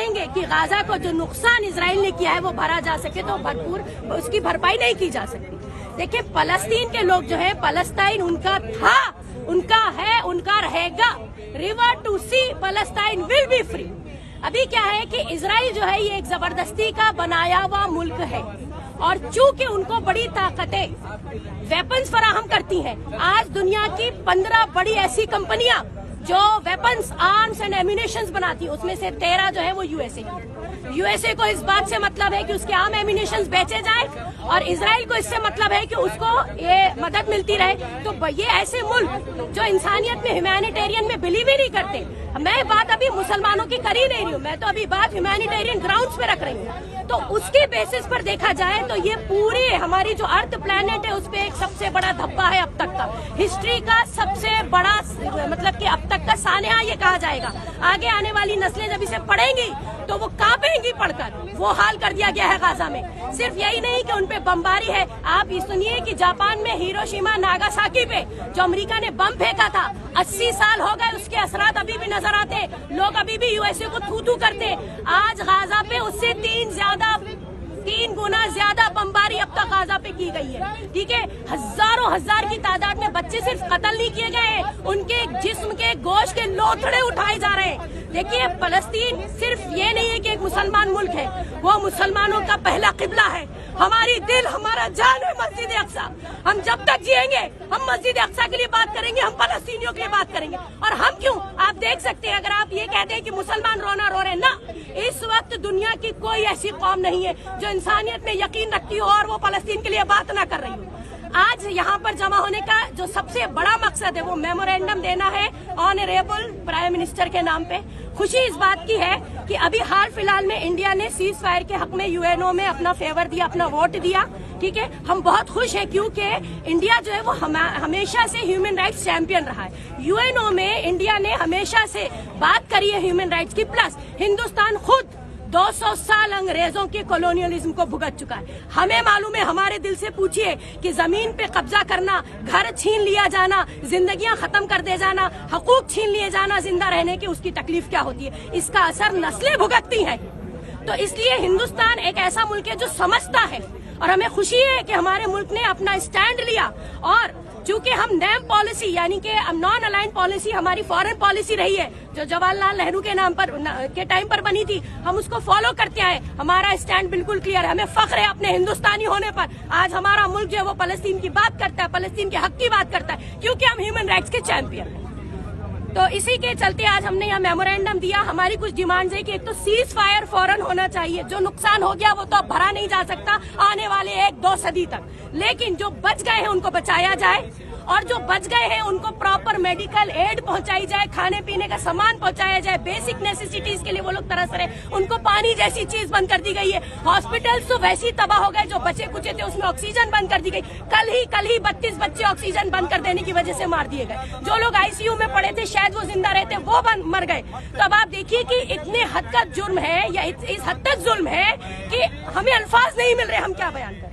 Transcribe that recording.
चाहेंगे कि गाजा को जो नुकसान इजराइल ने किया है वो भरा जा सके, तो भरपूर उसकी भरपाई नहीं की जा सकती। देखिए, फलस्तीन के लोग जो है, फलस्तीन उनका था, उनका है, उनका रहेगा। रिवर टू सी, फलस्तीन विल बी फ्री। अभी क्या है कि इजराइल जो है ये एक जबरदस्ती का बनाया हुआ मुल्क है, और चूंकि उनको बड़ी ताकतें वेपन्स फराहम करती हैं। आज दुनिया की 15 बड़ी ऐसी कंपनियां जो वेपन्स, आर्म्स एंड एम्यूनेशंस बनाती है, उसमें से 13 जो है वो यूएसए को इस बात से मतलब है कि उसके आर्म एम्यूनेशंस बेचे जाए, और इजराइल को इससे मतलब है कि उसको ये मदद मिलती रहे। तो ये ऐसे मुल्क जो इंसानियत में, ह्यूमैनिटेरियन में बिलीव ही नहीं करते। मैं बात अभी मुसलमानों की कर ही नहीं रही हूँ, मैं तो अभी बात ह्यूमैनिटेरियन ग्राउंड्स पे रख रही हूँ। तो उसके बेसिस पर देखा जाए तो ये पूरी हमारी जो अर्थ प्लैनेट है उस पे एक सबसे बड़ा धब्बा है अब तक का, हिस्ट्री का सबसे बड़ा, मतलब कि अब तक का सानेहा ये कहा जाएगा। आगे आने वाली नस्लें जब इसे पढ़ेंगी तो वो कांपेंगी पढ़कर। वो हाल कर दिया गया है गाजा में। सिर्फ यही नहीं कि उनपे बमबारी है, आप ये सुनिए कि जापान में हिरोशिमा नागासाकी पे जो अमेरिका ने बम फेंका था, 80 साल हो गए, उसके असरात अभी भी नजर आते। लोग अभी भी यूएसए को थू थू करते। आज गाजा पे उससे 3 गुना ज्यादा बमबारी अब तक गाजा पे की गई है। ठीक है, हजारों हजार की तादाद में बच्चे सिर्फ कत्ल नहीं किए गए, उनके जिस्म के गोश्त के लोथड़े उठाए जा रहे हैं। देखिए, फलस्तीन सिर्फ ये नहीं है कि एक मुसलमान मुल्क है, वो मुसलमानों का पहला किबला है। हमारी दिल, हमारा जान है मस्जिद अक्सा। हम जब तक जिएंगे हम मस्जिद अक्सा के लिए बात करेंगे, हम फलस्तीनियों के लिए बात करेंगे। और हम क्यों, आप देख सकते हैं, अगर आप ये कहते हैं कि मुसलमान रोना रो रहे ना, इस वक्त दुनिया की कोई ऐसी कौम नहीं है जो इंसानियत में यकीन रखती हो और वो फलस्तीन के लिए बात ना कर रही हो। आज यहाँ पर जमा होने का जो सबसे बड़ा मकसद है वो मेमोरेंडम देना है ऑनरेबल प्राइम मिनिस्टर के नाम पे। खुशी इस बात की है कि अभी हाल फिलहाल में इंडिया ने सीज फायर के हक में यूएनओ में अपना फेवर दिया, अपना वोट दिया। ठीक है, हम बहुत खुश हैं क्योंकि इंडिया जो है वो हमेशा से ह्यूमन राइट्स चैंपियन रहा है। यूएनओ में इंडिया ने हमेशा से बात करी है ह्यूमन राइट्स की। प्लस हिंदुस्तान खुद 200 साल अंग्रेजों के कॉलोनियलिज्म को भुगत चुका है। हमें मालूम है, हमारे दिल से पूछिए कि जमीन पे कब्जा करना, घर छीन लिया जाना, जिंदगियां खत्म कर दे जाना, हकूक छीन लिए जाना जिंदा रहने की, उसकी तकलीफ क्या होती है, इसका असर नस्लें भुगतती हैं। तो इसलिए हिंदुस्तान एक ऐसा मुल्क है जो समझता है, और हमें खुशी है कि हमारे मुल्क ने अपना स्टैंड लिया। और चूंकि हम नैम पॉलिसी यानी कि नॉन अलाइन पॉलिसी हमारी फॉरेन पॉलिसी रही है, जो जवाहरलाल नेहरू के नाम पर के टाइम पर बनी थी, हम उसको फॉलो करते आए। हमारा स्टैंड बिल्कुल क्लियर है, हमें फख्र है अपने हिंदुस्तानी होने पर। आज हमारा मुल्क जो है वो फलस्तीन की बात करता है, फलस्तीन के हक की बात करता है, क्योंकि हम ह्यूमन राइट्स के चैंपियन हैं। तो इसी के चलते आज हमने यहाँ मेमोरेंडम दिया। हमारी कुछ डिमांड्स है कि एक तो सीज फायर फौरन होना चाहिए, जो नुकसान हो गया वो तो अब भरा नहीं जा सकता आने वाले 1-2 सदी तक, लेकिन जो बच गए हैं उनको बचाया जाए, और जो बच गए हैं उनको प्रॉपर मेडिकल एड पहुंचाई जाए, खाने पीने का सामान पहुंचाया जाए, बेसिक नेसेसिटीज के लिए वो लोग तरस रहे, उनको पानी जैसी चीज बंद कर दी गई है। हॉस्पिटल्स तो वैसे ही तबाह हो गए, जो बचे कुचे थे उसमें ऑक्सीजन बंद कर दी गई। कल ही 32 बच्चे ऑक्सीजन बंद कर देने की वजह से मार दिए गए। जो लोग आईसीयू में पड़े थे, शायद वो जिंदा रहते, वो मर गए। तो अब आप देखिए कि इतने हद का जुर्म है, या इस हद तक जुल्म है कि हमें अल्फाज नहीं मिल रहे, हम क्या बयान करें।